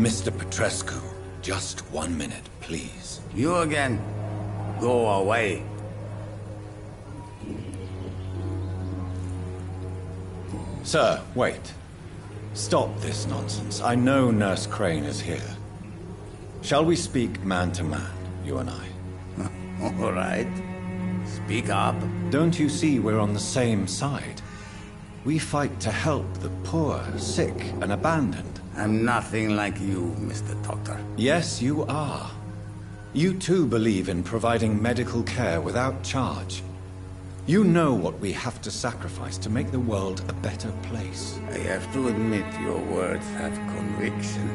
Mr. Petrescu, just 1 minute, please. You again? Go away. Sir, wait. Stop this nonsense. I know Nurse Crane is here. Shall we speak man to man, you and I? All right. Speak up. Don't you see we're on the same side? We fight to help the poor, sick, and abandoned. I'm nothing like you, Mr. Doctor. Yes, you are. You too believe in providing medical care without charge. You know what we have to sacrifice to make the world a better place. I have to admit your words have conviction.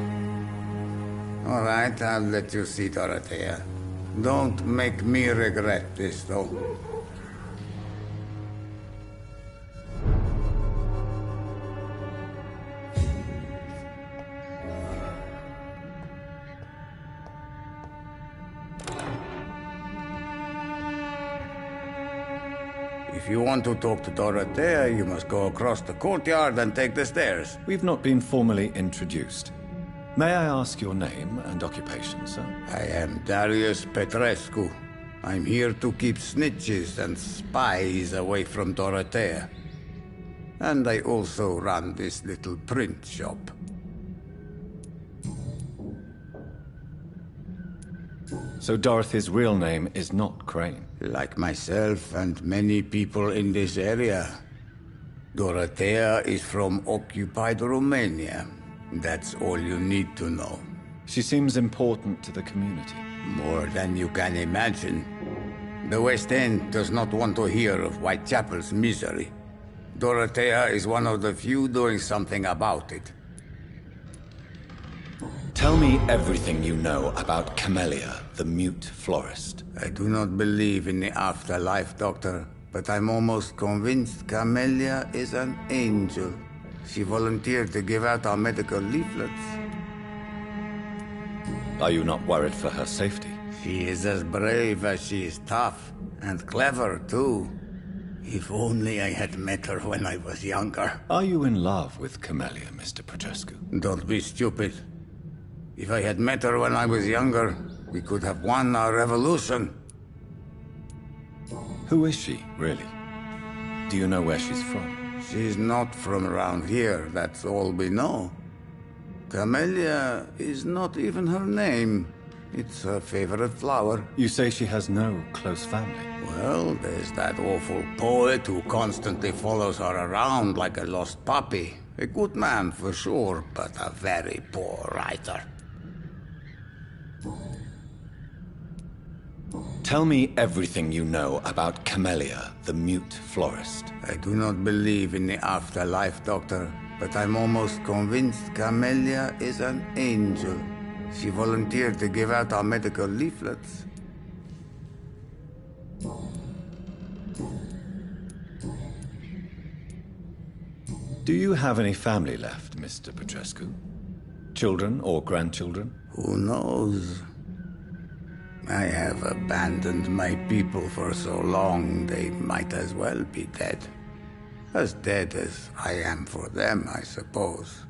All right, I'll let you see, Dorothea. Don't make me regret this, though. If you want to talk to Dorothea, you must go across the courtyard and take the stairs. We've not been formally introduced. May I ask your name and occupation, sir? I am Darius Petrescu. I'm here to keep snitches and spies away from Dorothea. And I also run this little print shop. So Dorothy's real name is not Crane? Like myself and many people in this area, Dorothea is from occupied Romania. That's all you need to know. She seems important to the community. More than you can imagine. The West End does not want to hear of Whitechapel's misery. Dorothea is one of the few doing something about it. Tell me everything you know about Camellia, the mute florist. I do not believe in the afterlife, Doctor, but I'm almost convinced Camellia is an angel. She volunteered to give out our medical leaflets. Are you not worried for her safety? She is as brave as she is tough, and clever, too. If only I had met her when I was younger. Are you in love with Camellia, Mr. Petrescu? Don't be stupid. If I had met her when I was younger, we could have won our revolution. Who is she, really? Do you know where she's from? She's not from around here, that's all we know. Camellia is not even her name. It's her favorite flower. You say she has no close family? Well, there's that awful poet who constantly follows her around like a lost puppy. A good man for sure, but a very poor writer. Tell me everything you know about Camellia, the mute florist. I do not believe in the afterlife, Doctor, but I'm almost convinced Camellia is an angel. She volunteered to give out our medical leaflets. Do you have any family left, Mr. Petrescu? Children or grandchildren? Who knows? I have abandoned my people for so long, they might as well be dead. As dead as I am for them, I suppose.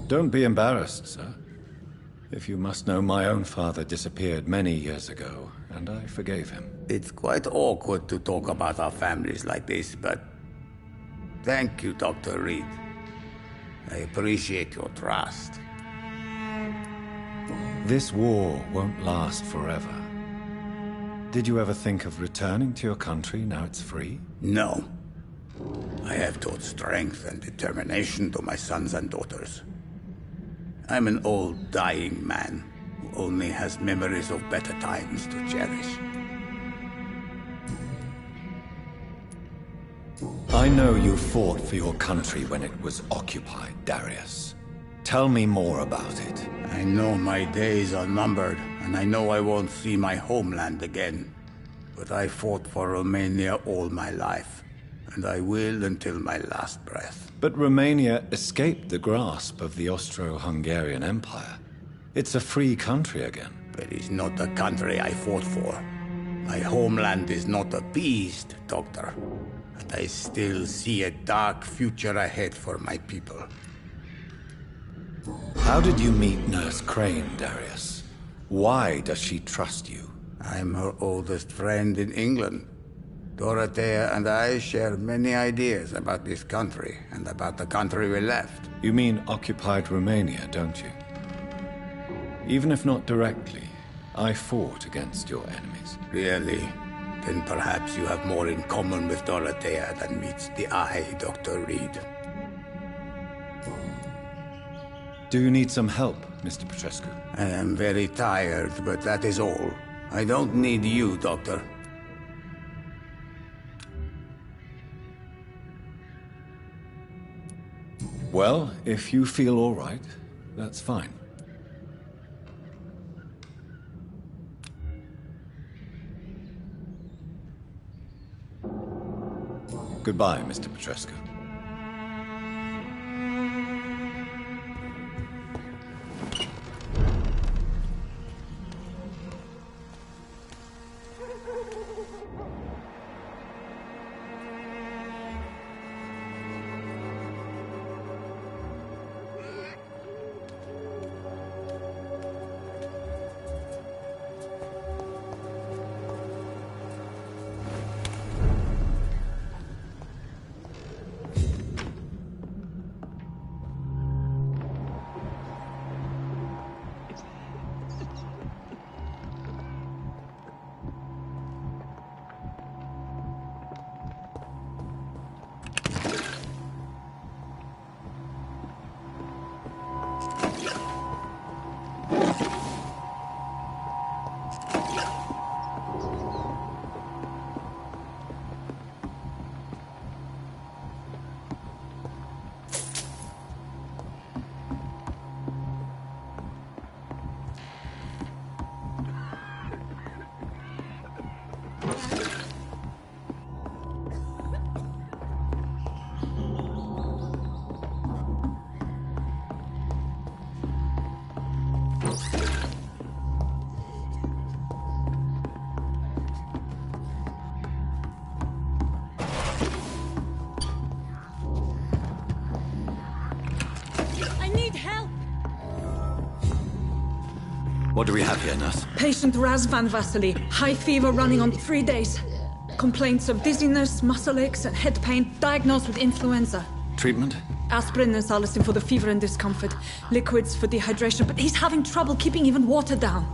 Don't be embarrassed, sir. If you must know, my own father disappeared many years ago, and I forgave him. It's quite awkward to talk about our families like this, but thank you, Dr. Reed. I appreciate your trust. This war won't last forever. Did you ever think of returning to your country now it's free? No. I have taught strength and determination to my sons and daughters. I'm an old, dying man who only has memories of better times to cherish. I know you fought for your country when it was occupied, Darius. Tell me more about it. I know my days are numbered, and I know I won't see my homeland again. But I fought for Romania all my life, and I will until my last breath. But Romania escaped the grasp of the Austro-Hungarian Empire. It's a free country again. But it's not the country I fought for. My homeland is not appeased, Doctor. And I still see a dark future ahead for my people. How did you meet Nurse Crane, Darius? Why does she trust you? I'm her oldest friend in England. Dorothea and I share many ideas about this country and about the country we left. You mean occupied Romania, don't you? Even if not directly, I fought against your enemies. Really? Then perhaps you have more in common with Dorothea than meets the eye, Dr. Reed. Do you need some help, Mr. Petrescu? I am very tired, but that is all. I don't need you, Doctor. Well, if you feel all right, that's fine. Goodbye, Mr. Petrescu. What do we have here, nurse? Patient Razvan Vasily. High fever running on 3 days. Complaints of dizziness, muscle aches, and head pain. Diagnosed with influenza. Treatment? Aspirin and salicin for the fever and discomfort. Liquids for dehydration, but he's having trouble keeping even water down.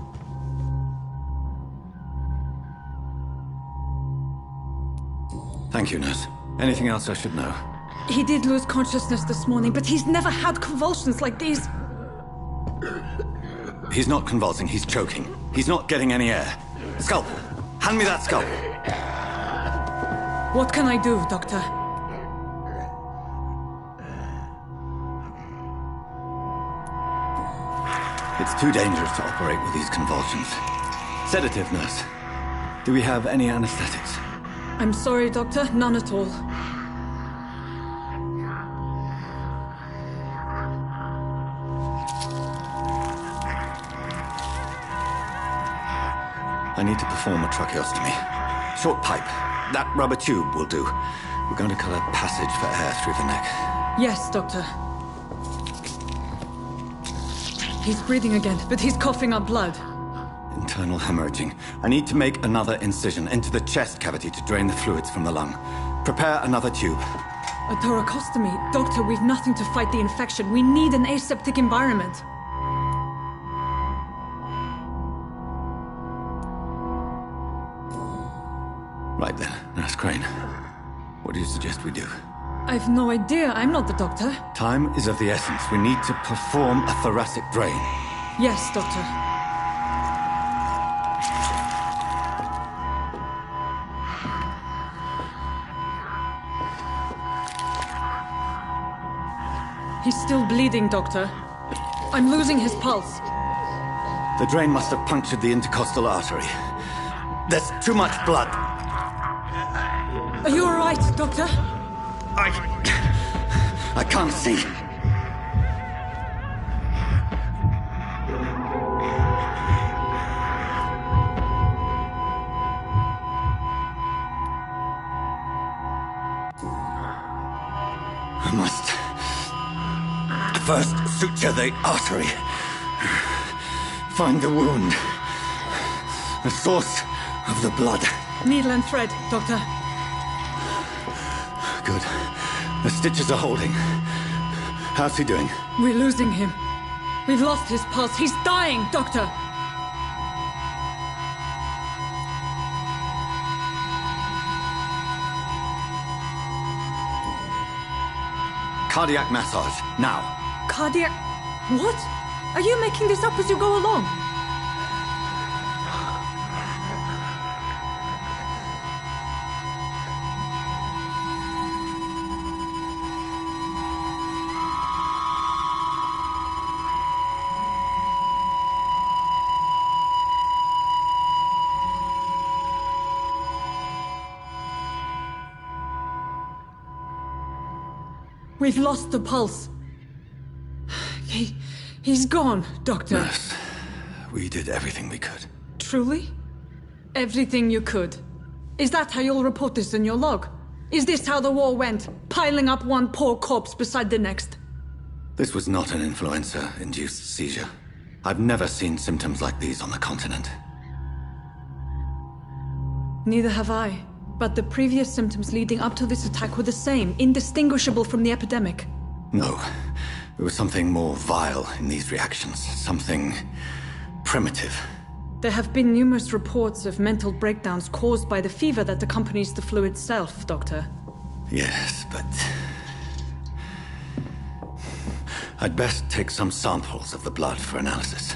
Thank you, nurse. Anything else I should know? He did lose consciousness this morning, but he's never had convulsions like these. He's not convulsing, he's choking. He's not getting any air. Scalpel! Hand me that scalpel! What can I do, Doctor? It's too dangerous to operate with these convulsions. Sedative, nurse. Do we have any anesthetics? I'm sorry, Doctor. None at all. I need to perform a tracheostomy. Short pipe. That rubber tube will do. We're going to cut a passage for air through the neck. Yes, Doctor. He's breathing again, but he's coughing up blood. Internal hemorrhaging. I need to make another incision into the chest cavity to drain the fluids from the lung. Prepare another tube. A thoracostomy? Doctor, we've nothing to fight the infection. We need an aseptic environment. Right then, Nurse Crane. What do you suggest we do? I've no idea. I'm not the doctor. Time is of the essence. We need to perform a thoracic drain. Yes, Doctor. He's still bleeding, Doctor. I'm losing his pulse. The drain must have punctured the intercostal artery. There's too much blood. Are you all right, Doctor? I can't see. I must First, suture the artery. Find the wound. The source of the blood. Needle and thread, Doctor. Good. The stitches are holding. How's he doing? We're losing him. We've lost his pulse. He's dying, Doctor! Cardiac massage, now. Cardiac... What? Are you making this up as you go along? We've lost the pulse. He's gone, Doctor. Nurse, we did everything we could. Truly? Everything you could. Is that how you'll report this in your log? Is this how the war went? Piling up one poor corpse beside the next? This was not an influenza-induced seizure. I've never seen symptoms like these on the continent. Neither have I. But the previous symptoms leading up to this attack were the same, indistinguishable from the epidemic. No. There was something more vile in these reactions. Something primitive. There have been numerous reports of mental breakdowns caused by the fever that accompanies the flu itself, Doctor. Yes, but... I'd best take some samples of the blood for analysis.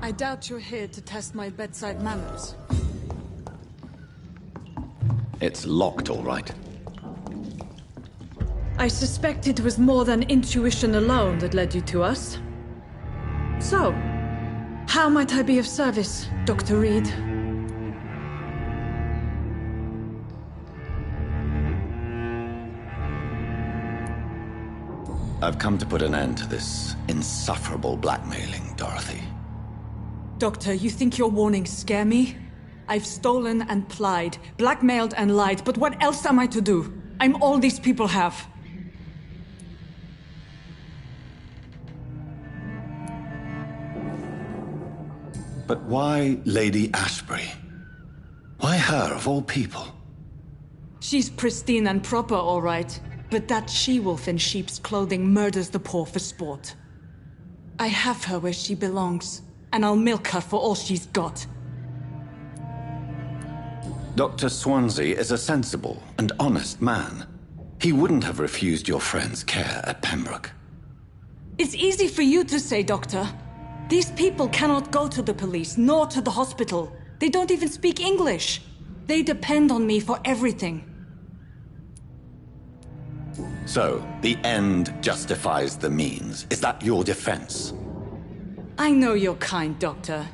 I doubt you're here to test my bedside manners. It's locked, all right. I suspect it was more than intuition alone that led you to us. So, how might I be of service, Dr. Reed? I've come to put an end to this insufferable blackmailing, Dorothy. Doctor, you think your warnings scare me? I've stolen and plied, blackmailed and lied, but what else am I to do? I'm all these people have. But why Lady Ashbury? Why her, of all people? She's pristine and proper, all right. But that she-wolf in sheep's clothing murders the poor for sport. I have her where she belongs, and I'll milk her for all she's got. Dr. Swansea is a sensible and honest man. He wouldn't have refused your friend's care at Pembroke. It's easy for you to say, Doctor. These people cannot go to the police, nor to the hospital. They don't even speak English. They depend on me for everything. So, the end justifies the means. Is that your defense? I know you're kind, Doctor.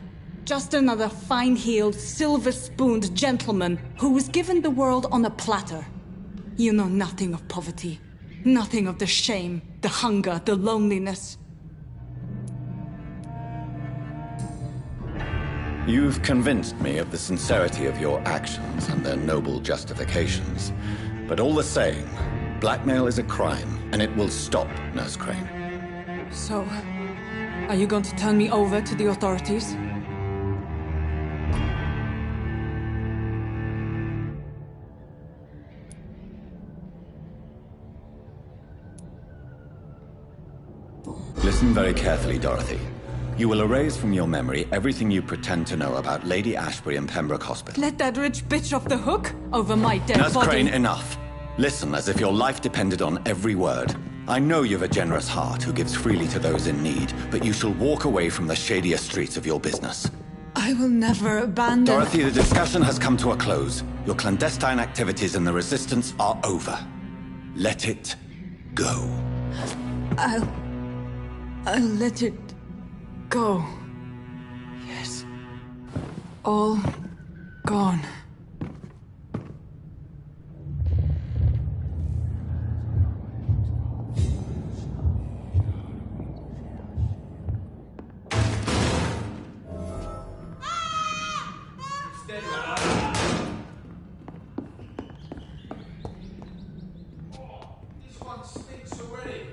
Just another fine-heeled, silver-spooned gentleman who was given the world on a platter. You know nothing of poverty. Nothing of the shame, the hunger, the loneliness. You've convinced me of the sincerity of your actions and their noble justifications. But all the same, blackmail is a crime, and it will stop, Nurse Crane. So, are you going to turn me over to the authorities? Listen very carefully, Dorothy. You will erase from your memory everything you pretend to know about Lady Ashbury and Pembroke Hospital. Let that rich bitch off the hook over my dead Nurse body. Crane, enough. Listen as if your life depended on every word. I know you've a generous heart who gives freely to those in need, but you shall walk away from the shadier streets of your business. I will never abandon... Dorothy, the discussion has come to a close. Your clandestine activities in the Resistance are over. Let it go. I'll let it go. Yes. All gone. This one stinks already.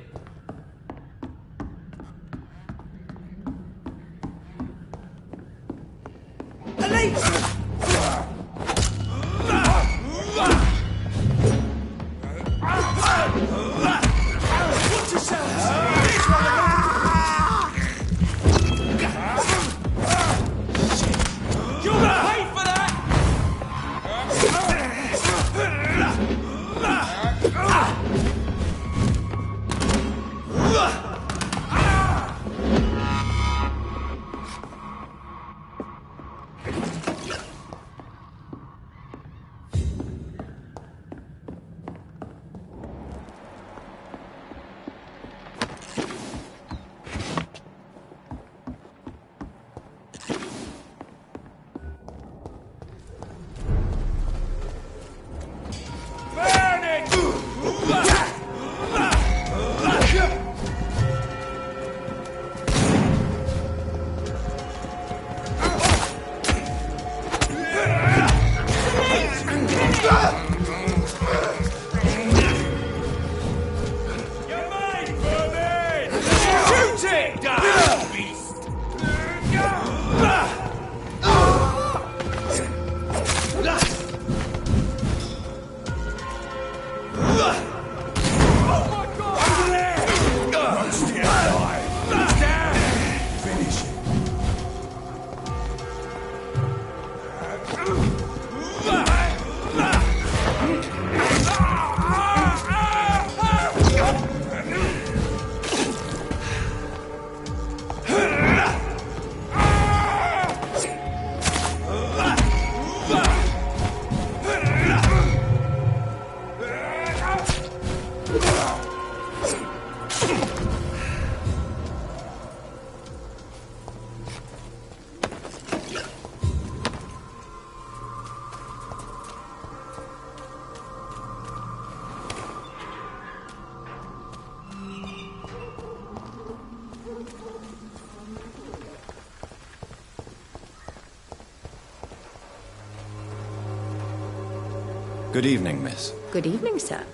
Good evening, miss. Good evening, sir.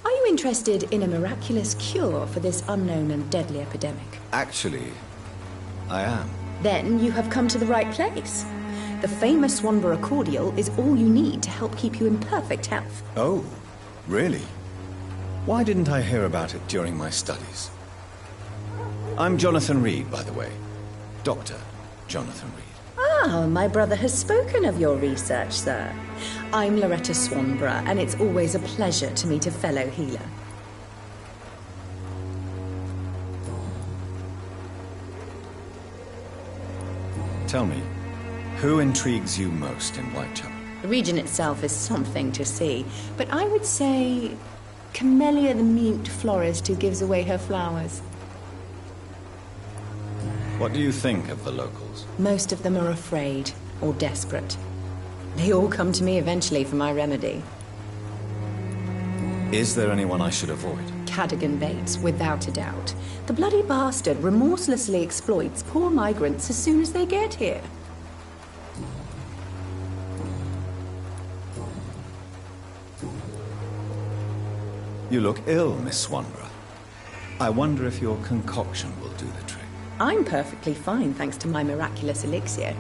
Are you interested in a miraculous cure for this unknown and deadly epidemic? Actually, I am. Then you have come to the right place. The famous Swanborough cordial is all you need to help keep you in perfect health. Oh, really? Why didn't I hear about it during my studies? I'm Jonathan Reed, by the way. Dr. Jonathan Reed. Ah, my brother has spoken of your research, sir. I'm Loretta Swanborough, and it's always a pleasure to meet a fellow healer. Tell me, who intrigues you most in Whitechapel? The region itself is something to see, but I would say Camellia the mute florist who gives away her flowers. What do you think of the locals? Most of them are afraid or desperate. They all come to me eventually for my remedy. Is there anyone I should avoid? Cadogan Bates, without a doubt. The bloody bastard remorselessly exploits poor migrants as soon as they get here. You look ill, Miss Swanborough. I wonder if your concoction will do the trick. I'm perfectly fine, thanks to my miraculous elixir.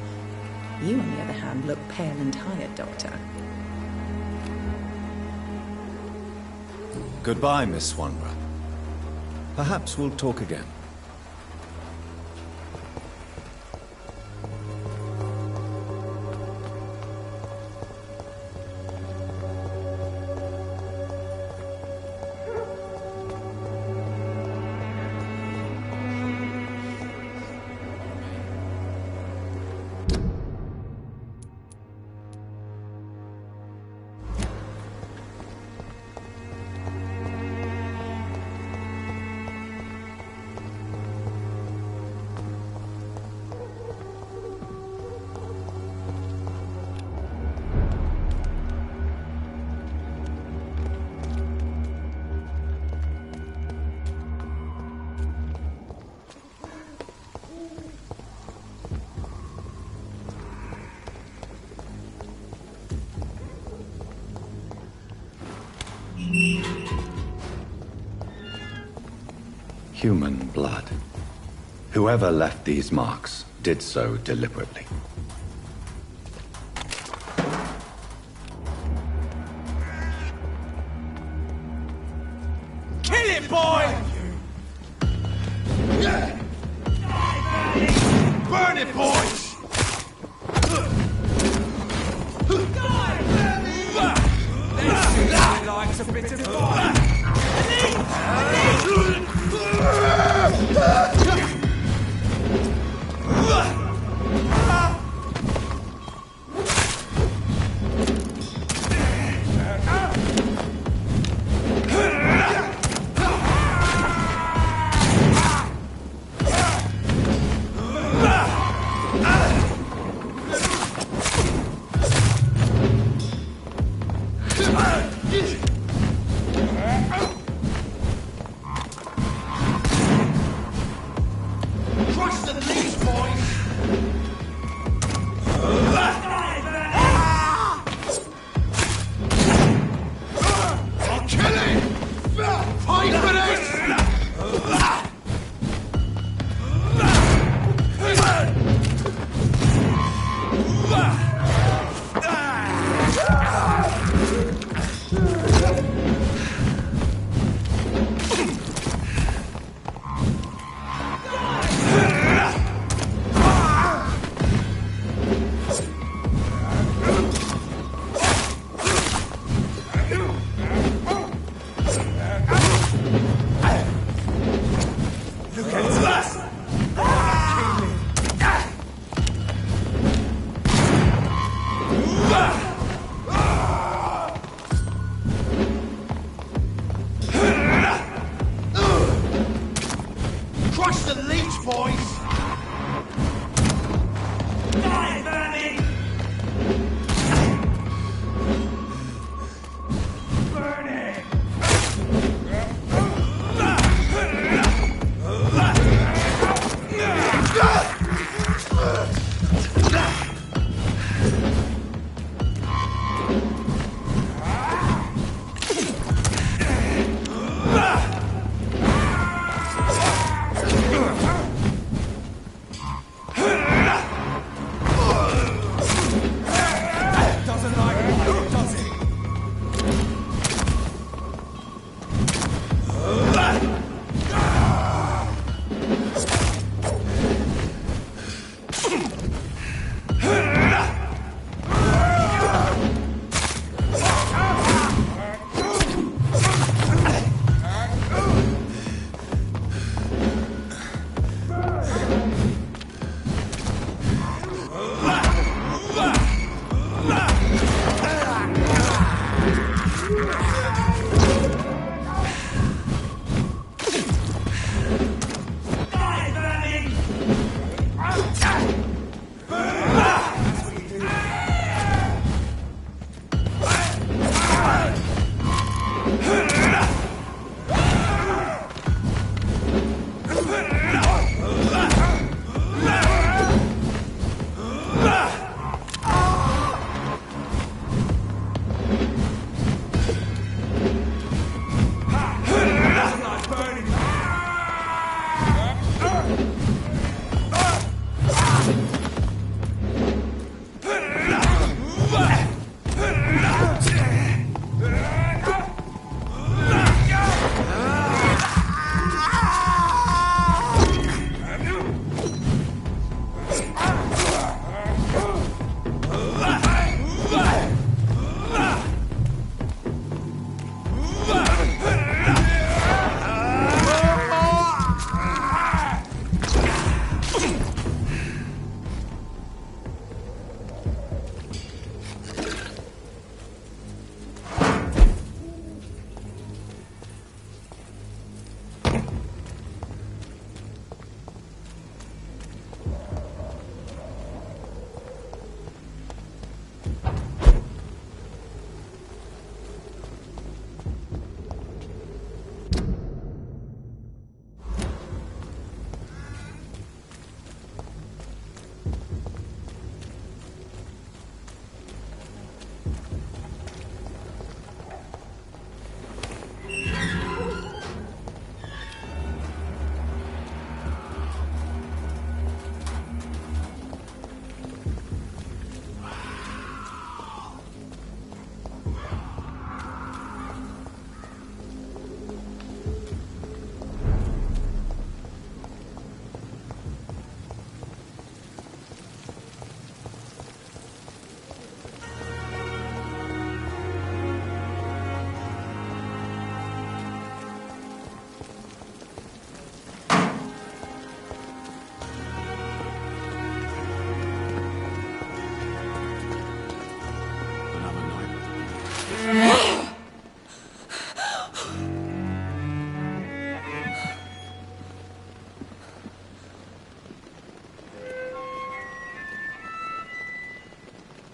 You, on the other hand, look pale and tired, Doctor. Goodbye, Miss Swanborough. Perhaps we'll talk again. Human blood. Whoever left these marks did so deliberately. Kill it, boy! Burn it, boys! This likes a bit of fire.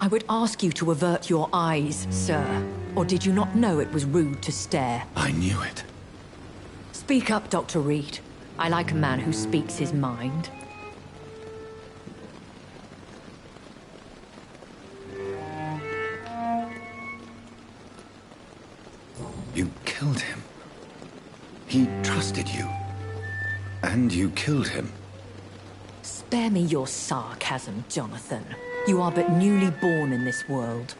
I would ask you to avert your eyes, sir. Or did you not know it was rude to stare? I knew it. Speak up, Dr. Reed. I like a man who speaks his mind. You killed him. He trusted you. And you killed him. Spare me your sarcasm, Jonathan. You are but newly born in this world.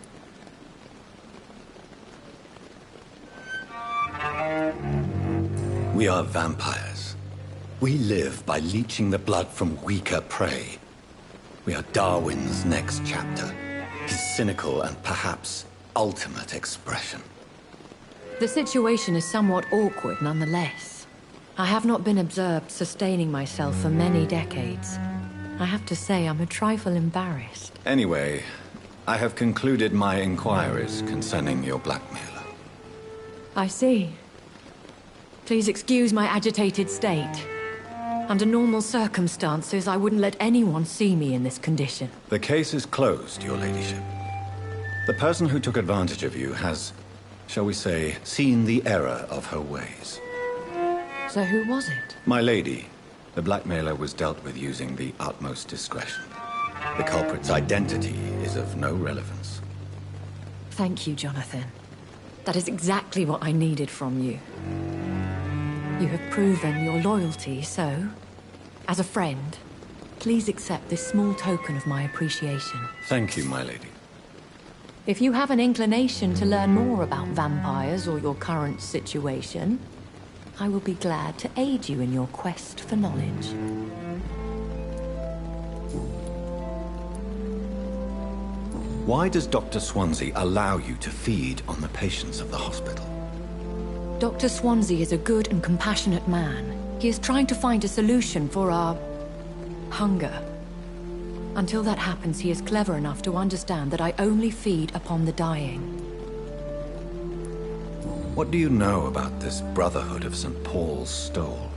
We are vampires. We live by leeching the blood from weaker prey. We are Darwin's next chapter. His cynical and perhaps ultimate expression. The situation is somewhat awkward nonetheless. I have not been observed sustaining myself for many decades. I have to say I'm a trifle embarrassed. Anyway, I have concluded my inquiries concerning your blackmailer. I see. Please excuse my agitated state. Under normal circumstances, I wouldn't let anyone see me in this condition. The case is closed, your ladyship. The person who took advantage of you has, shall we say, seen the error of her ways. So who was it? My lady, the blackmailer was dealt with using the utmost discretion. The culprit's identity is of no relevance. Thank you, Jonathan. That is exactly what I needed from you. You have proven your loyalty, so, as a friend, please accept this small token of my appreciation. Thank you, my lady. If you have an inclination to learn more about vampires or your current situation, I will be glad to aid you in your quest for knowledge. Why does Dr. Swansea allow you to feed on the patients of the hospital? Dr. Swansea is a good and compassionate man. He is trying to find a solution for our hunger. Until that happens, he is clever enough to understand that I only feed upon the dying. What do you know about this Brotherhood of St. Paul's Stole?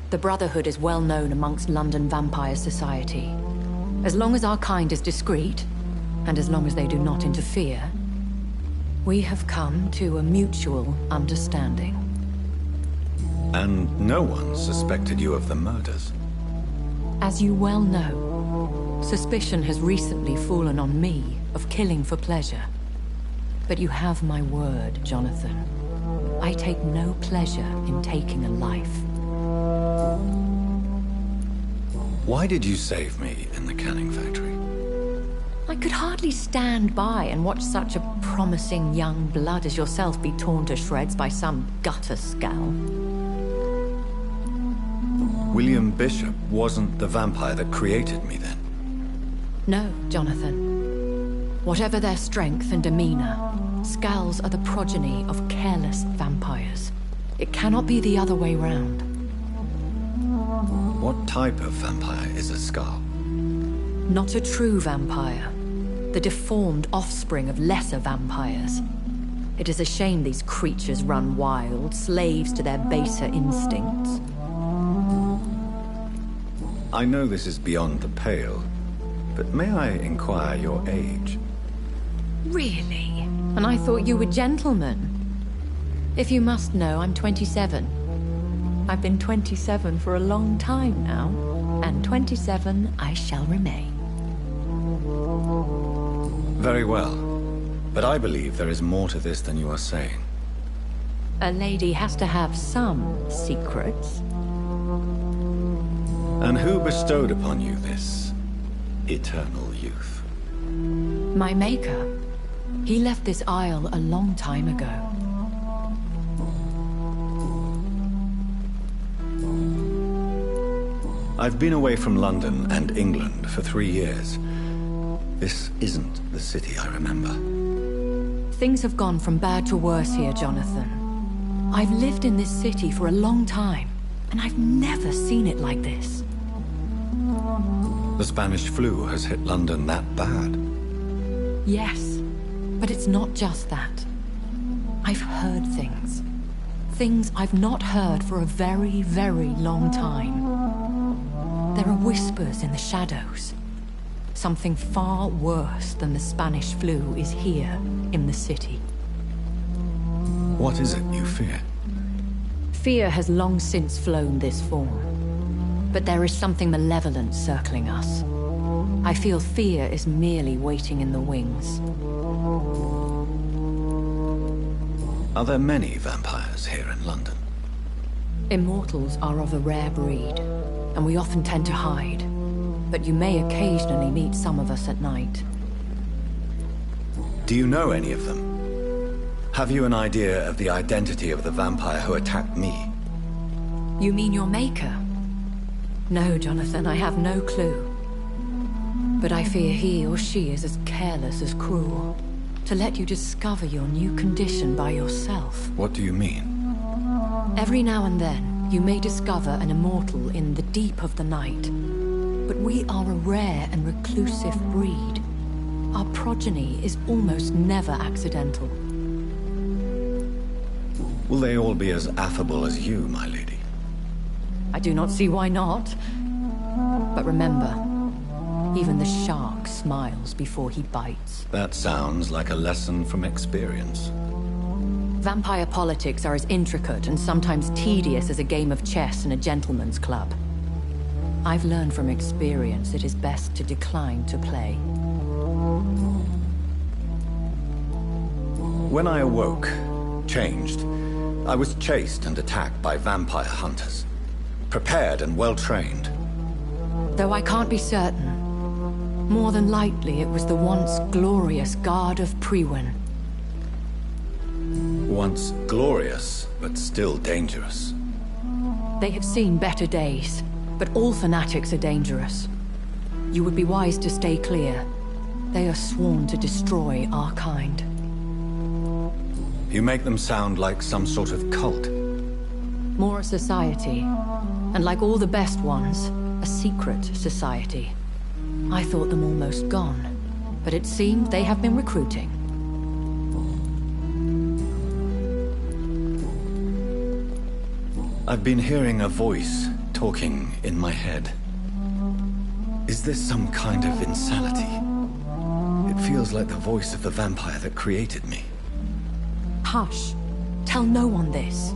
The Brotherhood is well known amongst London Vampire Society. As long as our kind is discreet, and as long as they do not interfere, we have come to a mutual understanding. And no one suspected you of the murders? As you well know, suspicion has recently fallen on me of killing for pleasure. But you have my word, Jonathan. I take no pleasure in taking a life. Why did you save me in the canning factory? I could hardly stand by and watch such a promising young blood as yourself be torn to shreds by some gutter scowl. William Bishop wasn't the vampire that created me then? No, Jonathan. Whatever their strength and demeanor, Scowls are the progeny of careless vampires. It cannot be the other way round. What type of vampire is a Scowl? Not a true vampire. The deformed offspring of lesser vampires. It is a shame these creatures run wild, slaves to their baser instincts. I know this is beyond the pale, but may I inquire your age? Really? And I thought you were gentlemen. If you must know, I'm 27. I've been 27 for a long time now, and 27 I shall remain. Very well, but I believe there is more to this than you are saying. A lady has to have some secrets. And who bestowed upon you this eternal youth? My maker. He left this isle a long time ago. I've been away from London and England for 3 years. This isn't the city I remember. Things have gone from bad to worse here, Jonathan. I've lived in this city for a long time, and I've never seen it like this. The Spanish flu has hit London that bad. Yes, but it's not just that. I've heard things. Things I've not heard for a very, very long time. There are whispers in the shadows. Something far worse than the Spanish flu is here, in the city. What is it you fear? Fear has long since flown this form. But there is something malevolent circling us. I feel fear is merely waiting in the wings. Are there many vampires here in London? Immortals are of a rare breed, and we often tend to hide. But you may occasionally meet some of us at night. Do you know any of them? Have you an idea of the identity of the vampire who attacked me? You mean your maker? No, Jonathan, I have no clue. But I fear he or she is as careless as cruel. To let you discover your new condition by yourself. What do you mean? Every now and then, you may discover an immortal in the deep of the night. But we are a rare and reclusive breed. Our progeny is almost never accidental. Will they all be as affable as you, my lady? I do not see why not. But remember, even the shark smiles before he bites. That sounds like a lesson from experience. Vampire politics are as intricate and sometimes tedious as a game of chess in a gentleman's club. I've learned from experience it is best to decline to play. When I awoke, changed, I was chased and attacked by vampire hunters. Prepared and well-trained. Though I can't be certain, more than likely it was the once glorious Guard of Priwen. Once glorious, but still dangerous. They have seen better days, but all fanatics are dangerous. You would be wise to stay clear. They are sworn to destroy our kind. You make them sound like some sort of cult. More a society, and like all the best ones, a secret society. I thought them almost gone, but it seemed they have been recruiting. I've been hearing a voice talking in my head. Is this some kind of insanity? It feels like the voice of the vampire that created me. Hush. Tell no one this.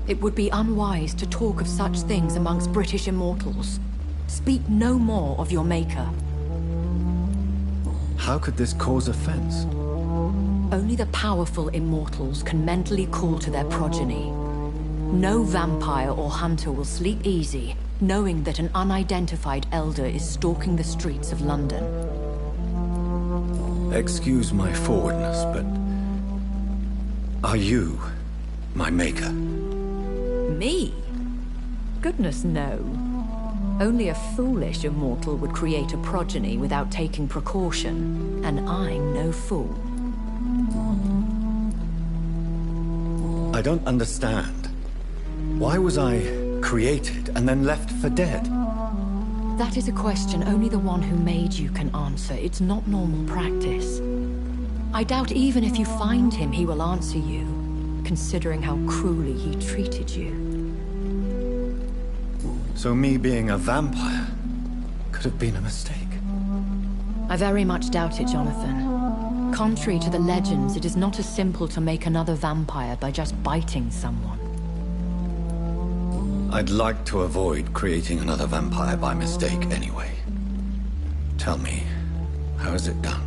It would be unwise to talk of such things amongst British immortals. Speak no more of your maker. How could this cause offense? Only the powerful immortals can mentally call to their progeny. No vampire or hunter will sleep easy, knowing that an unidentified elder is stalking the streets of London. Excuse my forwardness, but... are you my maker? Me? Goodness, no. Only a foolish immortal would create a progeny without taking precaution, and I'm no fool. I don't understand. Why was I created and then left for dead? That is a question only the one who made you can answer. It's not normal practice. I doubt even if you find him, he will answer you, considering how cruelly he treated you. So me being a vampire could have been a mistake. I very much doubt it, Jonathan. Contrary to the legends, it is not as simple to make another vampire by just biting someone. I'd like to avoid creating another vampire by mistake anyway. Tell me, how is it done?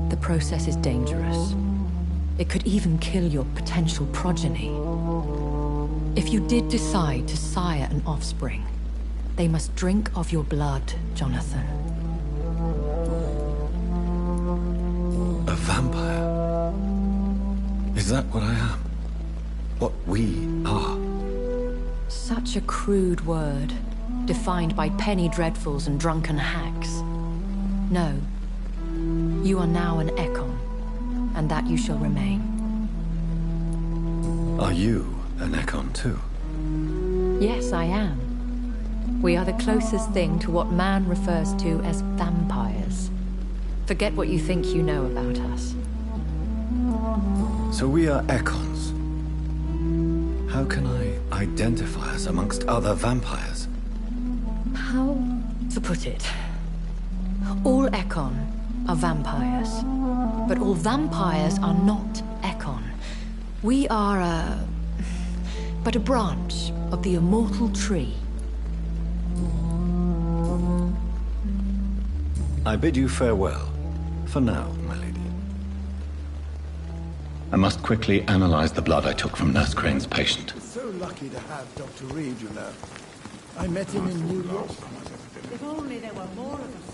The process is dangerous. It could even kill your potential progeny. If you did decide to sire an offspring, they must drink of your blood, Jonathan. A vampire? Is that what I am? What we are? Such a crude word, defined by penny dreadfuls and drunken hacks. No. You are now an Ekon, and that you shall remain. Are you an Ekon too? Yes, I am. We are the closest thing to what man refers to as vampires. Forget what you think you know about us. So we are Ekons. How can I identify us amongst other vampires? How to put it? All Ekon are vampires. But all vampires are not Ekon. We are but a branch of the immortal tree. I bid you farewell. For now, my lady. I must quickly analyze the blood I took from Nurse Crane's patient. So lucky to have Dr. Reed, you know. I met him in New York. If only there were more of us.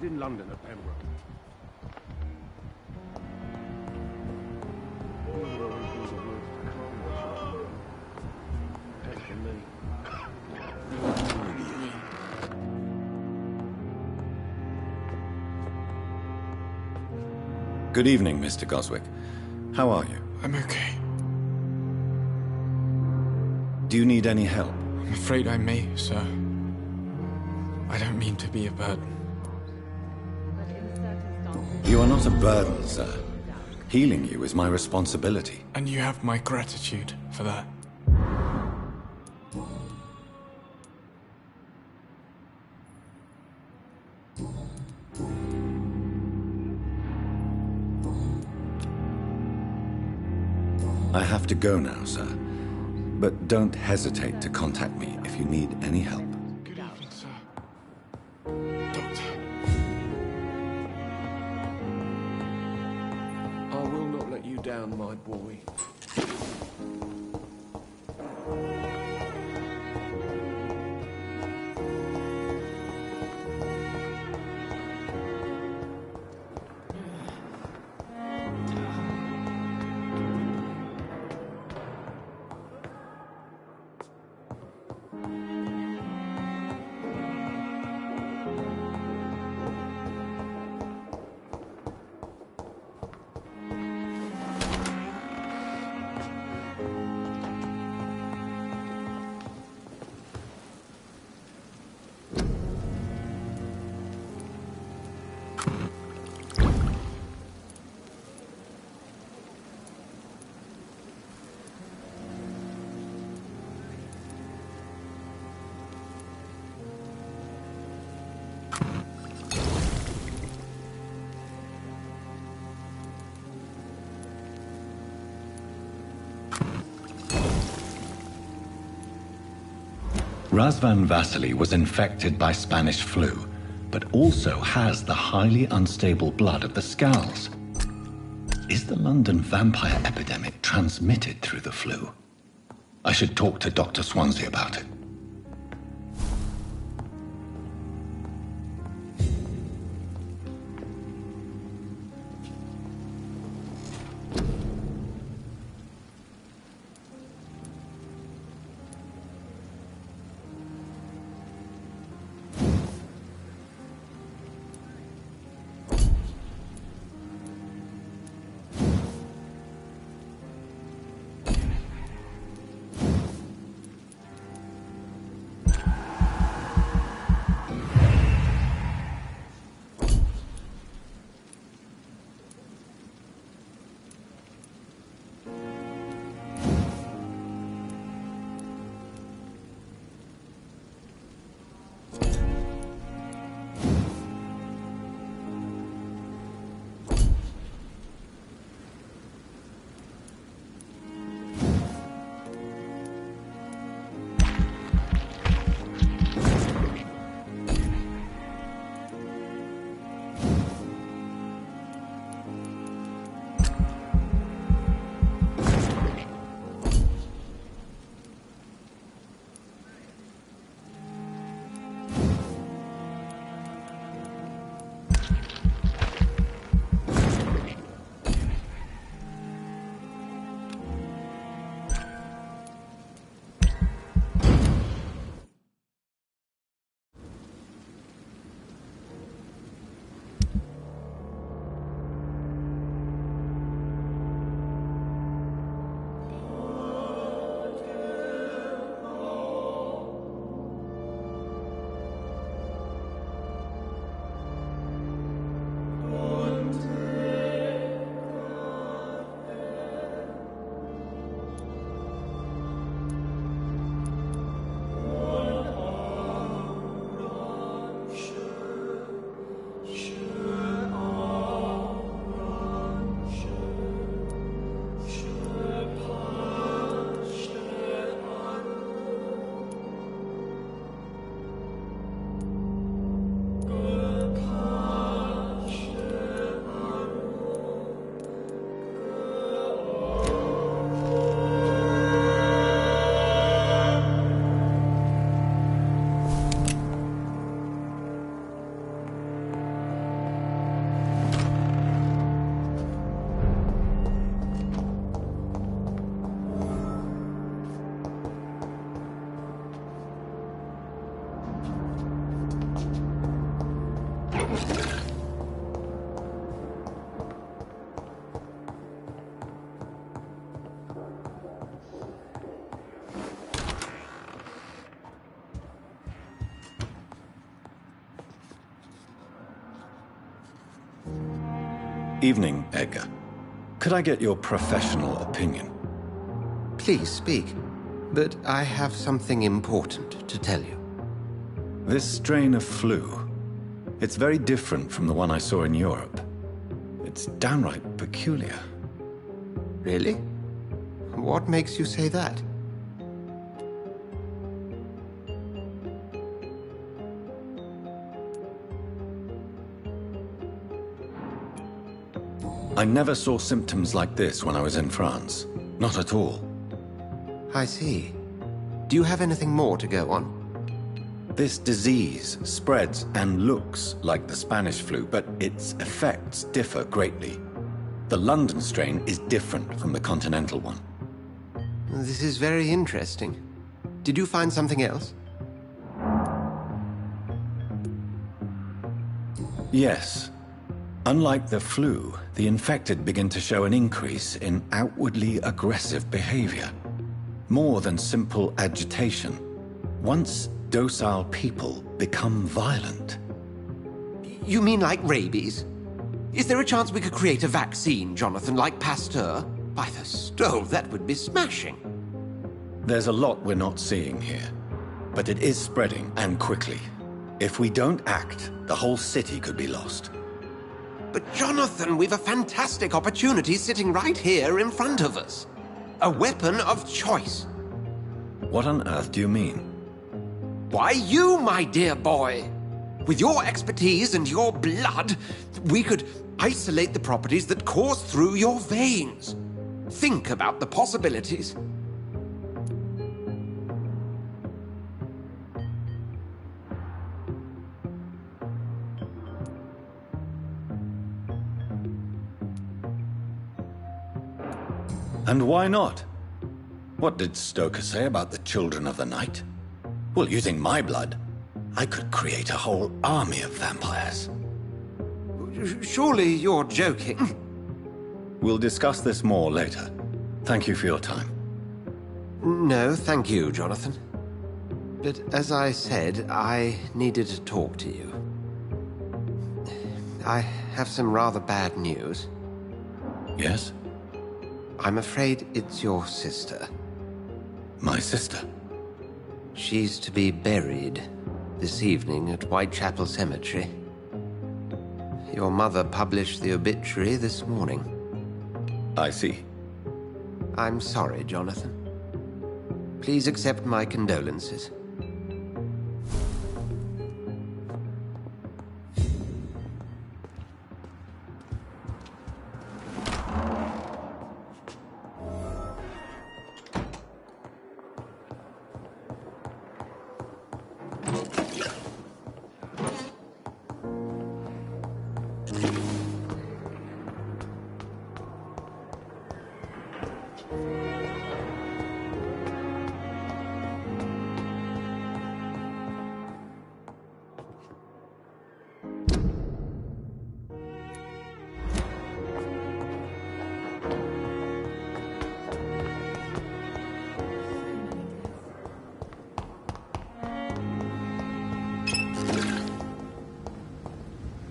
In London at Pembroke. Good evening, Mr. Goswick. How are you? I'm okay. Do you need any help? I'm afraid I may, sir. I don't mean to be a burden. You are not a burden, sir. Healing you is my responsibility. And you have my gratitude for that. I have to go now, sir. But don't hesitate to contact me if you need any help. Good evening, sir. Doctor. I will not let you down, my boy. Razvan Vasily was infected by Spanish flu, but also has the highly unstable blood of the Scowls. Is the London vampire epidemic transmitted through the flu? I should talk to Dr. Swansea about it. Evening, Edgar. Could I get your professional opinion? Please speak, but I have something important to tell you. This strain of flu, it's very different from the one I saw in Europe. It's downright peculiar. Really? What makes you say that? I never saw symptoms like this when I was in France. Not at all. I see. Do you have anything more to go on? This disease spreads and looks like the Spanish flu, but its effects differ greatly. The London strain is different from the continental one. This is very interesting. Did you find something else? Yes. Unlike the flu, the infected begin to show an increase in outwardly aggressive behavior. More than simple agitation. Once docile people become violent. You mean like rabies? Is there a chance we could create a vaccine, Jonathan, like Pasteur? By the stove, that would be smashing. There's a lot we're not seeing here. But it is spreading, and quickly. If we don't act, the whole city could be lost. But Jonathan, we've a fantastic opportunity sitting right here in front of us. A weapon of choice. What on earth do you mean? Why, you, my dear boy. With your expertise and your blood, we could isolate the properties that course through your veins. Think about the possibilities. And why not? What did Stoker say about the Children of the Night? Well, using my blood, I could create a whole army of vampires. Surely you're joking. We'll discuss this more later. Thank you for your time. No, thank you, Jonathan. But as I said, I needed to talk to you. I have some rather bad news. Yes? I'm afraid it's your sister. My sister? She's to be buried this evening at Whitechapel Cemetery. Your mother published the obituary this morning. I see. I'm sorry, Jonathan. Please accept my condolences.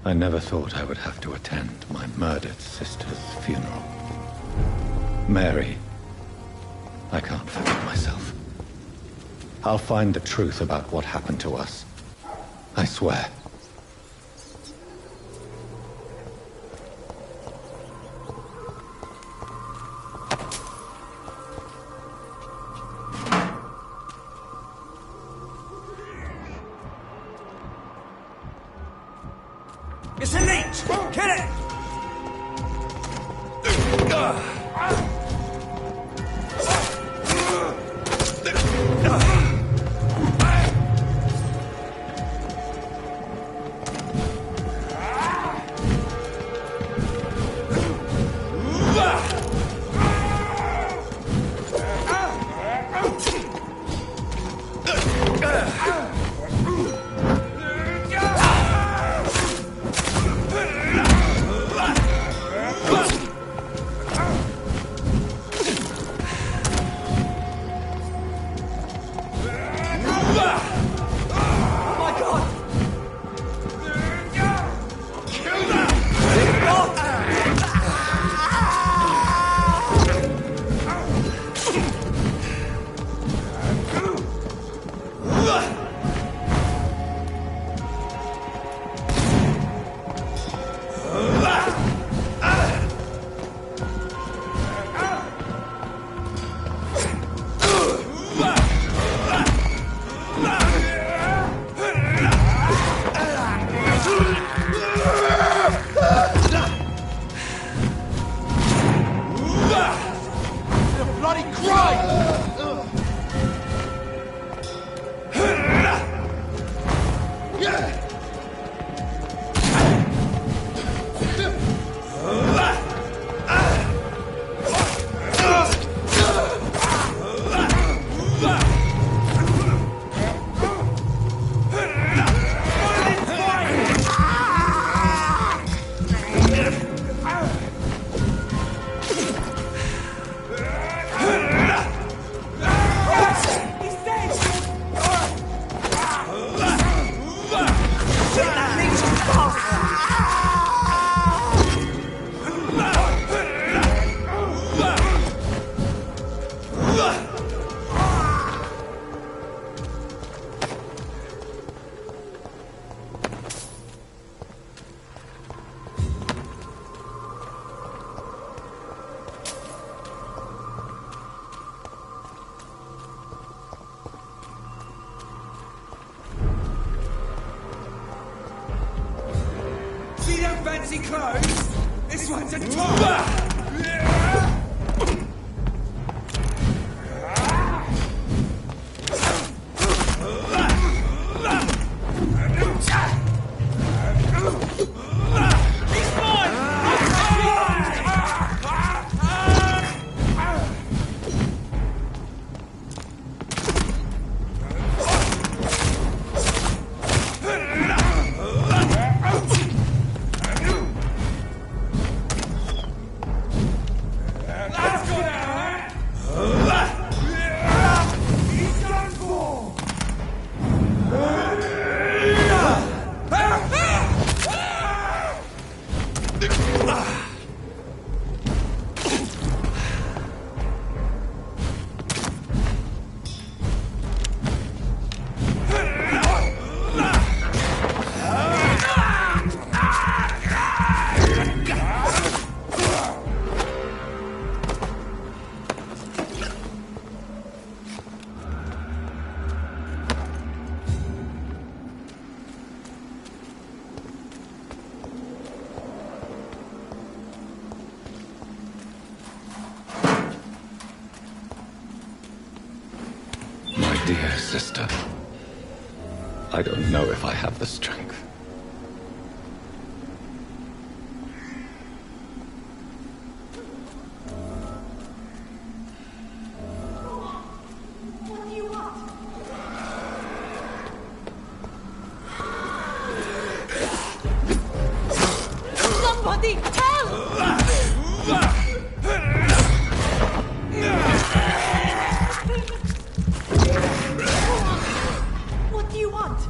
I never thought I would have to attend my murdered sister's funeral. Mary, I can't forgive myself. I'll find the truth about what happened to us. I swear. It's a leech! Kill it! fancy clothes? This one's a top! Dear sister, I don't know if I have the strength. What do you want? Somebody help! What do you want?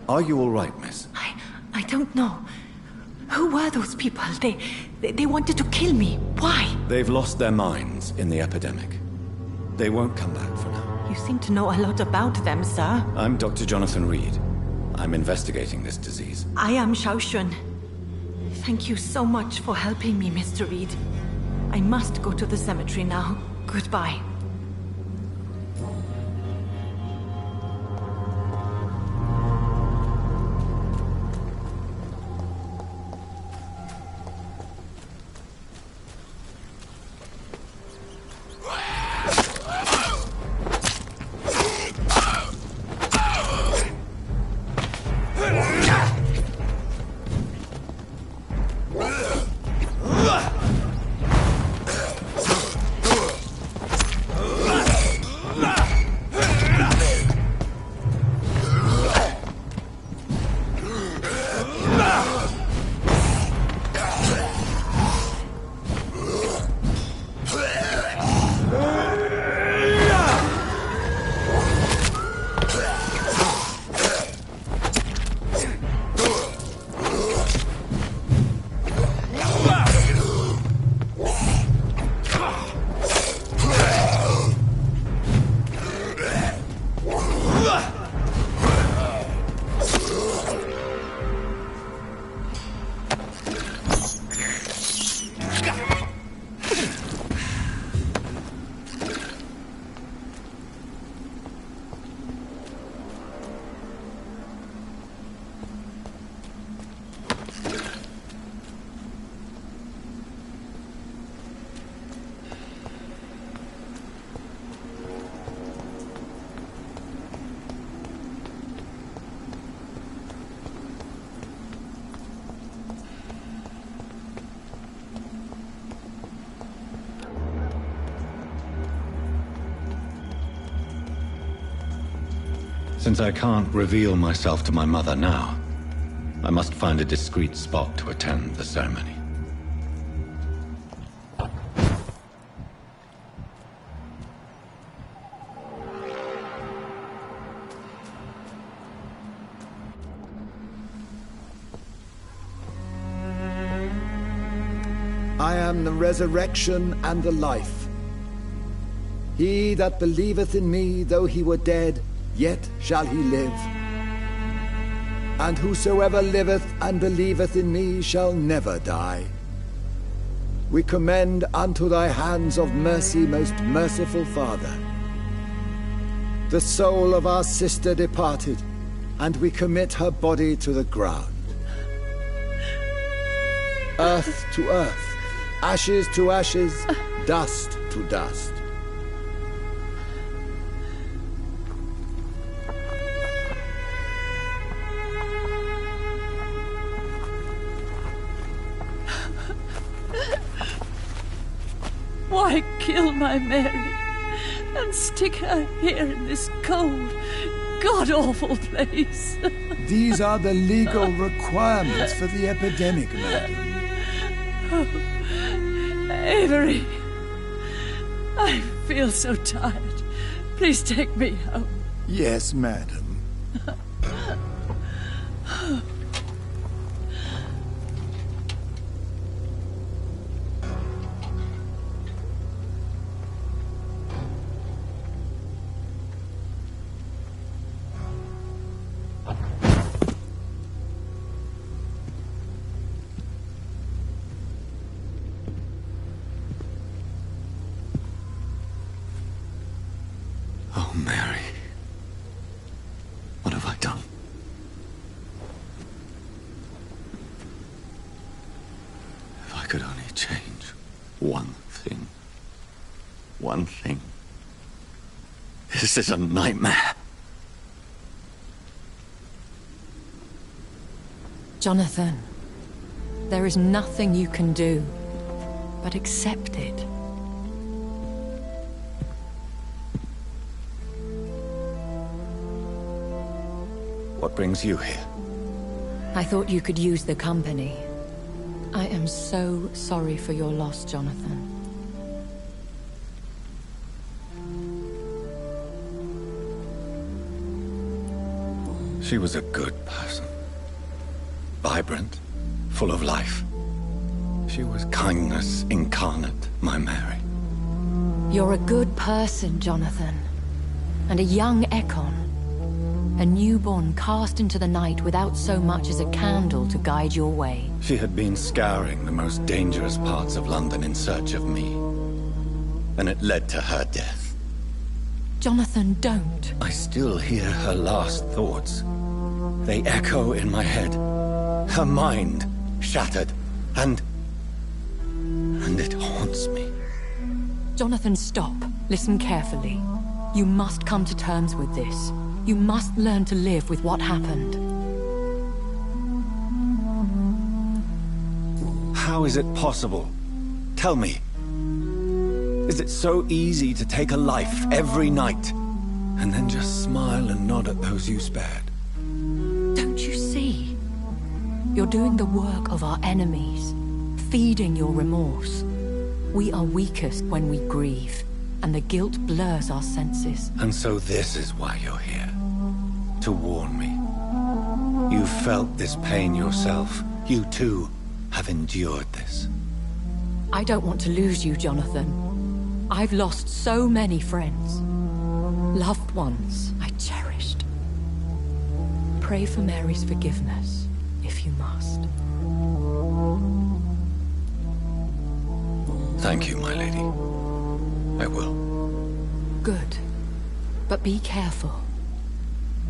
Are you all right, miss? I don't know. Who were those people? They wanted to kill me. Why? They've lost their minds in the epidemic. They won't come back for now. You seem to know a lot about them, sir. I'm Dr. Jonathan Reed. I'm investigating this disease. I am Xiaoxun. Thank you so much for helping me, Mr. Reed. I must go to the cemetery now. Goodbye. Since I can't reveal myself to my mother now, I must find a discreet spot to attend the ceremony. I am the resurrection and the life. He that believeth in me, though he were dead, yet shall he live. And whosoever liveth and believeth in me shall never die. We commend unto thy hands of mercy, most merciful Father, the soul of our sister departed, and we commit her body to the ground. Earth to earth, ashes to ashes, dust to dust. Why kill my Mary and stick her here in this cold, god-awful place? These are the legal requirements for the epidemic, madam. Oh, Avery, I feel so tired. Please take me home. Yes, madam. Oh, Mary. What have I done? If I could only change one thing. One thing. This is a nightmare. Jonathan, there is nothing you can do but accept it. What brings you here? I thought you could use the company. I am so sorry for your loss, Jonathan. She was a good person. Vibrant, full of life. She was kindness incarnate, my Mary. You're a good person, Jonathan. And a young Ekon. A newborn cast into the night without so much as a candle to guide your way. She had been scouring the most dangerous parts of London in search of me. And it led to her death. Jonathan, don't. I still hear her last thoughts. They echo in my head. Her mind shattered, and it haunts me. Jonathan, stop. Listen carefully. You must come to terms with this. You must learn to live with what happened. How is it possible? Tell me. Is it so easy to take a life every night, and then just smile and nod at those you spared? Don't you see? You're doing the work of our enemies, feeding your remorse. We are weakest when we grieve, and the guilt blurs our senses. And so this is why you're here. To warn me. You've felt this pain yourself. You too have endured this. I don't want to lose you, Jonathan. I've lost so many friends. Loved ones I cherished. Pray for Mary's forgiveness, if you must. Thank you, my lady. I will. Good. But be careful.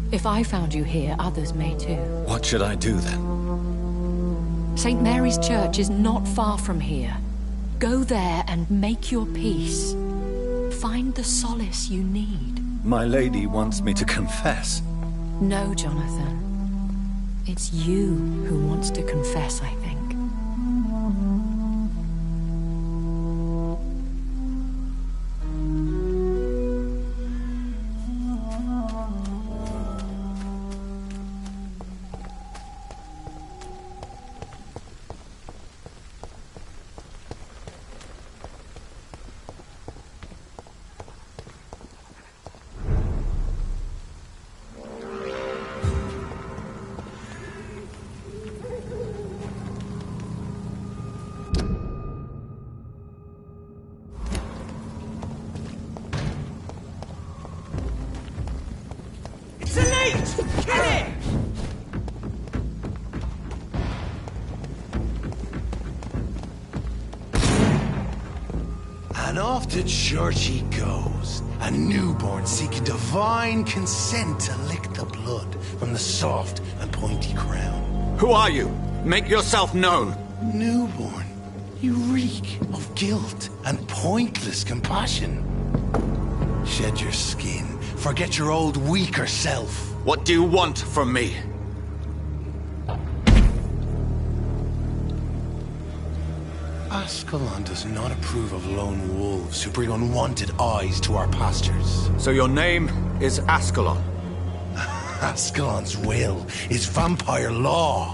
If I found you here, others may too. What should I do then? St. Mary's Church is not far from here. Go there and make your peace. Find the solace you need. My lady wants me to confess. No, Jonathan. It's you who wants to confess, I think. And off to church he goes, a newborn seeking divine consent to lick the blood from the soft and pointy crown. Who are you? Make yourself known. Newborn, you reek of guilt and pointless compassion. Shed your skin, forget your old weaker self. What do you want from me? Ascalon does not approve of lone wolves who bring unwanted eyes to our pastures. So your name is Ascalon? Ascalon's will is vampire law.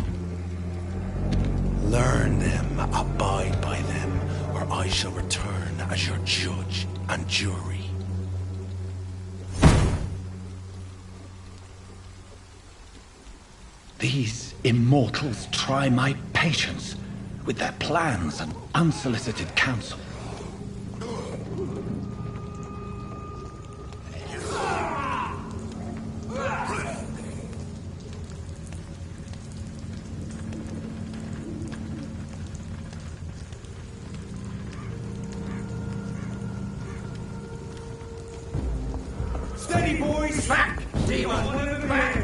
Learn them, abide by them, or I shall return as your judge and jury. These immortals try my patience with their plans and unsolicited counsel. Steady, boys! Back! Demon! Back!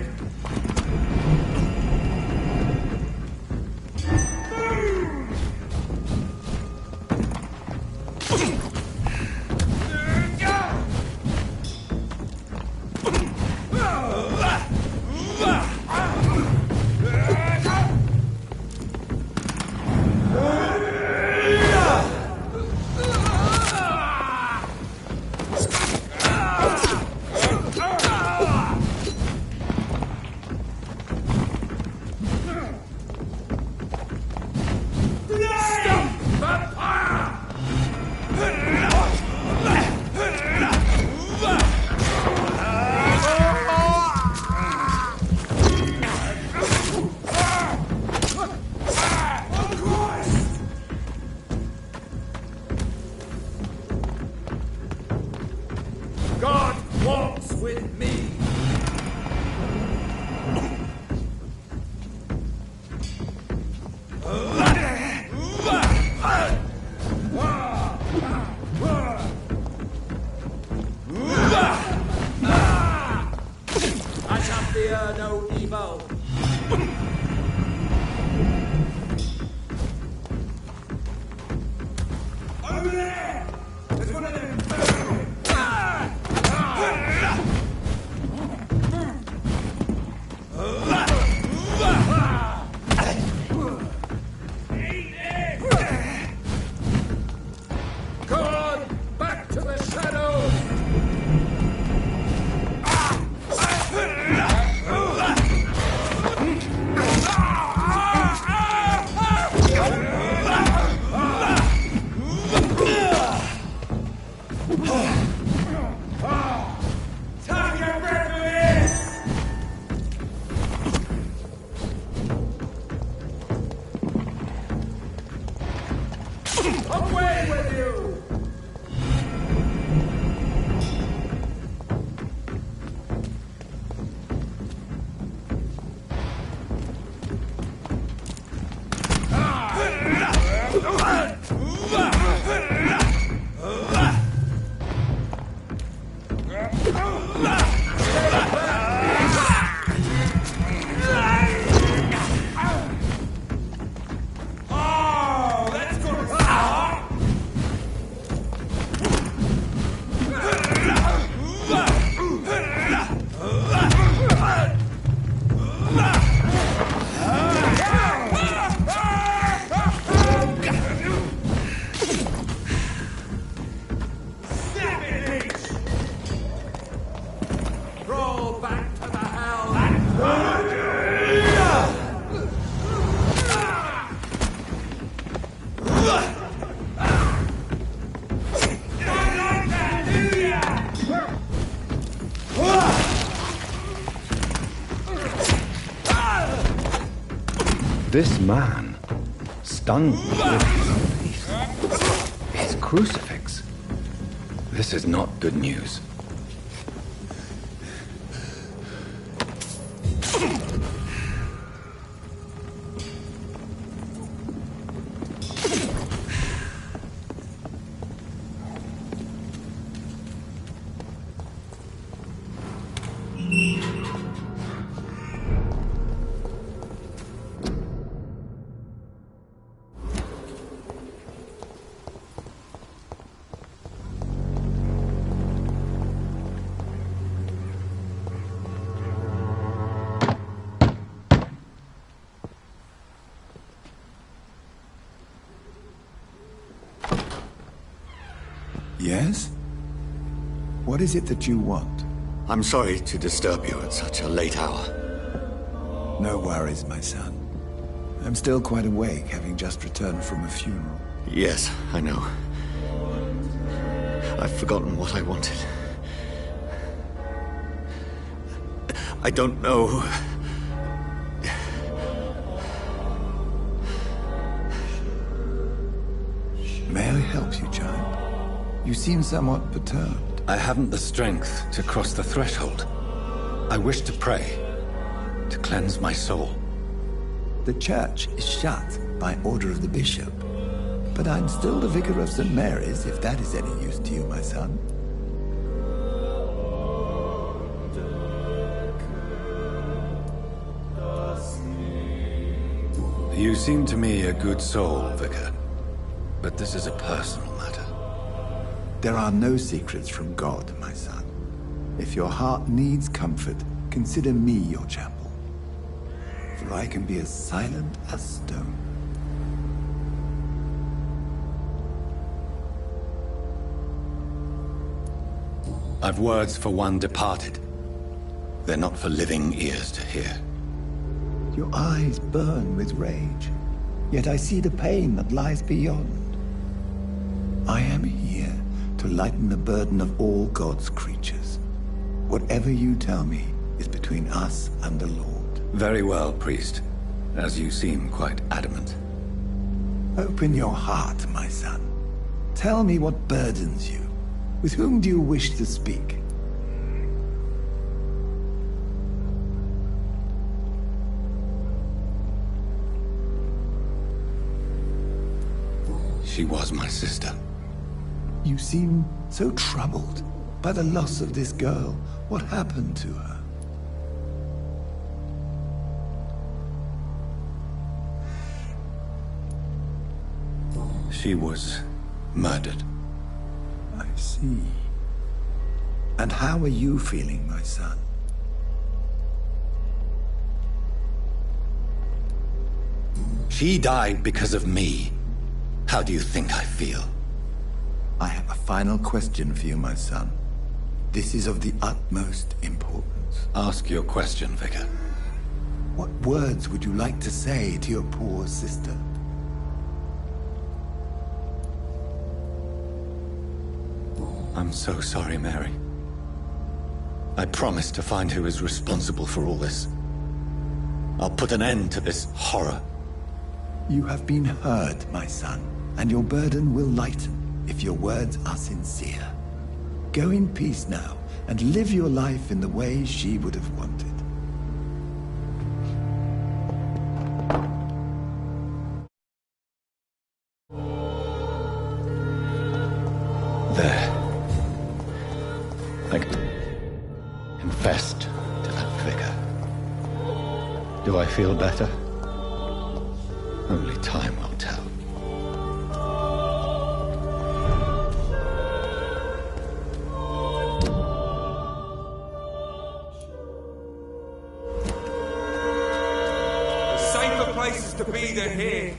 This man stunned me with his face. His crucifix. This is not good news. Yes? What is it that you want? I'm sorry to disturb you at such a late hour. No worries, my son. I'm still quite awake, having just returned from a funeral. Yes, I know. I've forgotten what I wanted. I don't know. May I help you, child? You seem somewhat perturbed. I haven't the strength to cross the threshold. I wish to pray, to cleanse my soul. The church is shut by order of the bishop. But I'm still the vicar of St. Mary's, if that is any use to you, my son. You seem to me a good soul, Vicar. But this is a personal matter. There are no secrets from God, my son. If your heart needs comfort, consider me your chapel. For I can be as silent as stone. I've words for one departed. They're not for living ears to hear. Your eyes burn with rage, yet I see the pain that lies beyond. I am here to lighten the burden of all God's creatures. Whatever you tell me is between us and the Lord. Very well, priest, as you seem quite adamant. Open your heart, my son. Tell me what burdens you. With whom do you wish to speak? She was my sister. You seem so troubled by the loss of this girl. What happened to her? She was murdered. I see. And how are you feeling, my son? She died because of me. How do you think I feel? I have a final question for you, my son. This is of the utmost importance. Ask your question, Vicar. What words would you like to say to your poor sister? I'm so sorry, Mary. I promise to find who is responsible for all this. I'll put an end to this horror. You have been heard, my son, and your burden will lighten if your words are sincere. Go in peace now, and live your life in the way she would have wanted. There. I confessed to that vicar. Do I feel better? Only time will tell. Safer places to be than here.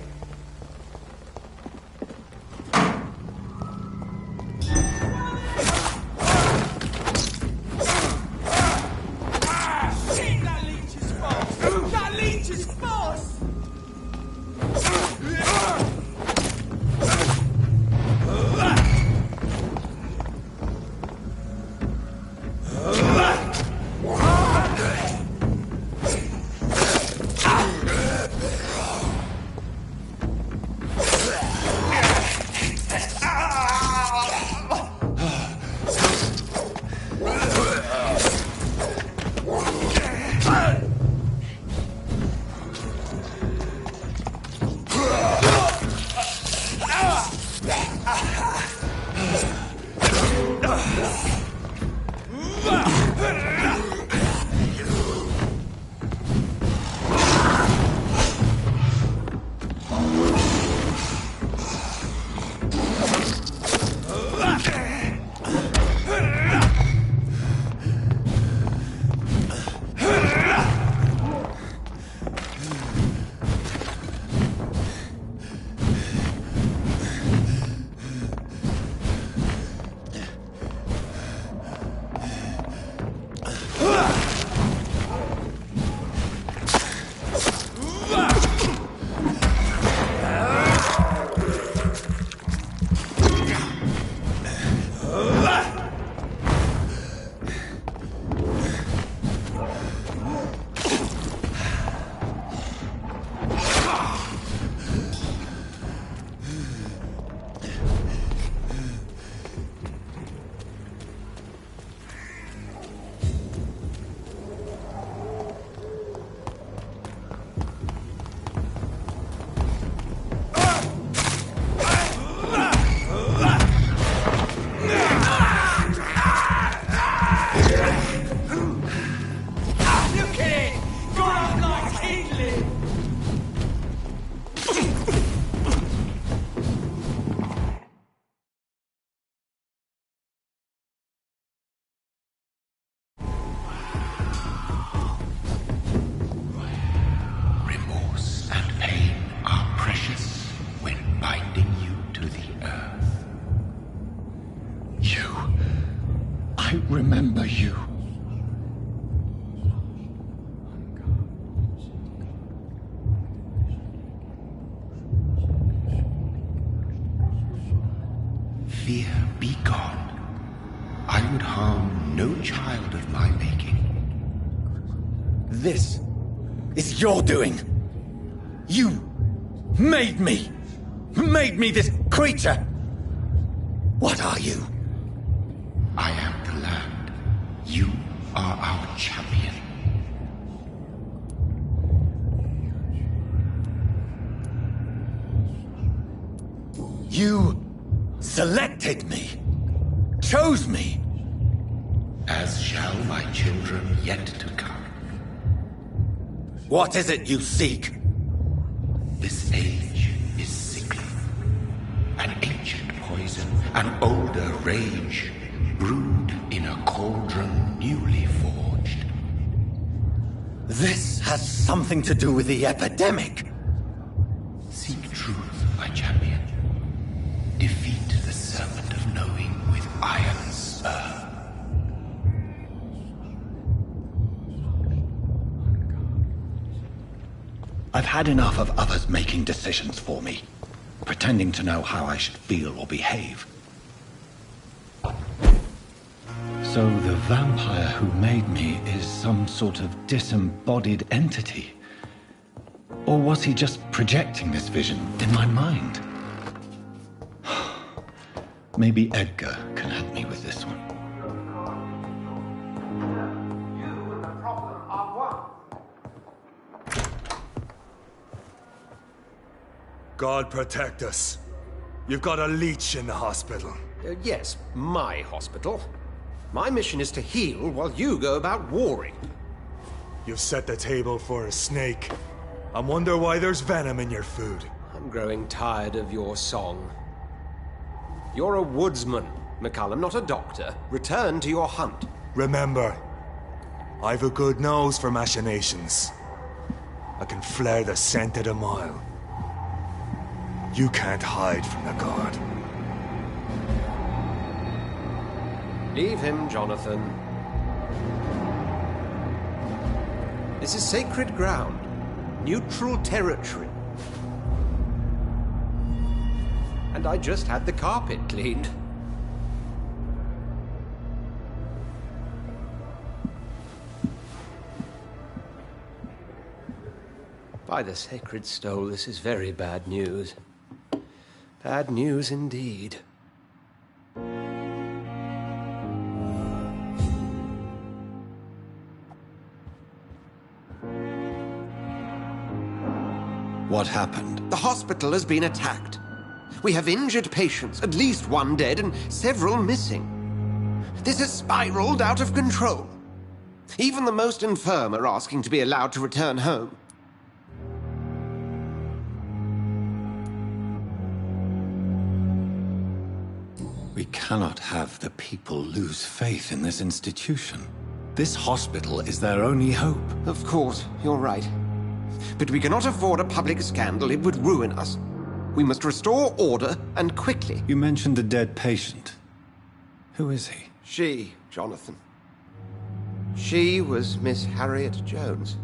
I remember you. Fear be gone. I would harm no child of my making. This is your doing. You made me. Made me this creature. What are you? I am the land. You are our champion. You selected me. Chose me. As shall my children yet to come. What is it you seek? This age is sickly. An ancient poison, an older rage, brewed in a cauldron newly forged. This has something to do with the epidemic. Seek truth, my champion. Defeat the serpent of knowing with iron spur. I've had enough of others making decisions for me, pretending to know how I should feel or behave. So the vampire who made me is some sort of disembodied entity? Or was he just projecting this vision in my mind? Maybe Edgar can help me with this one. You and the problem are one. God protect us. You've got a leech in the hospital. Yes, my hospital. My mission is to heal while you go about warring. You've set the table for a snake. I wonder why there's venom in your food. I'm growing tired of your song. You're a woodsman, McCullum, not a doctor. Return to your hunt. Remember, I've a good nose for machinations. I can flare the scent at a mile. You can't hide from the guard. Leave him, Jonathan. This is sacred ground. Neutral territory. And I just had the carpet cleaned. By the sacred stole, this is very bad news. Bad news indeed. What happened? The hospital has been attacked. We have injured patients, at least one dead and several missing. This has spiraled out of control. Even the most infirm are asking to be allowed to return home. We cannot have the people lose faith in this institution. This hospital is their only hope. Of course, you're right. But we cannot afford a public scandal. It would ruin us. We must restore order, and quickly. You mentioned a dead patient. Who is he? She, Jonathan. She was Miss Harriet Jones.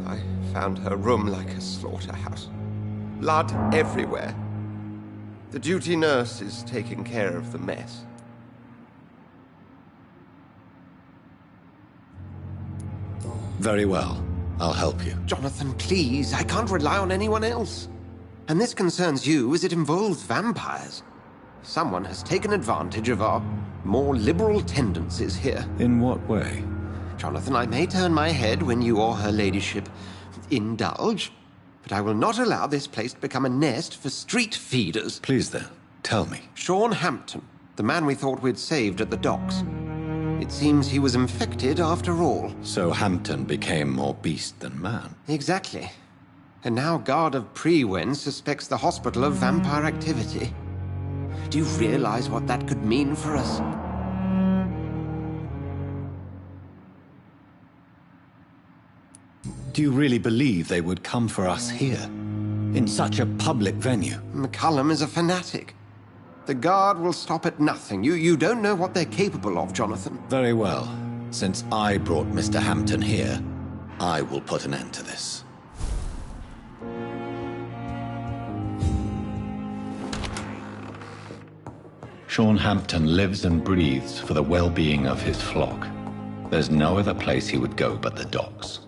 I found her room like a slaughterhouse. Blood everywhere. The duty nurse is taking care of the mess. Very well. I'll help you. Jonathan, please. I can't rely on anyone else. And this concerns you as it involves vampires. Someone has taken advantage of our more liberal tendencies here. In what way? Jonathan, I may turn my head when you or her ladyship indulge, but I will not allow this place to become a nest for street feeders. Please then, tell me. Sean Hampton, the man we thought we'd saved at the docks. It seems he was infected after all. So Hampton became more beast than man. Exactly. And now Guard of Prewen suspects the hospital of vampire activity. Do you realize what that could mean for us? Do you really believe they would come for us here? In such a public venue? McCullum is a fanatic. The guard will stop at nothing. You don't know what they're capable of, Jonathan. Very well. Since I brought Mr. Hampton here, I will put an end to this. Sean Hampton lives and breathes for the well-being of his flock. There's no other place he would go but the docks.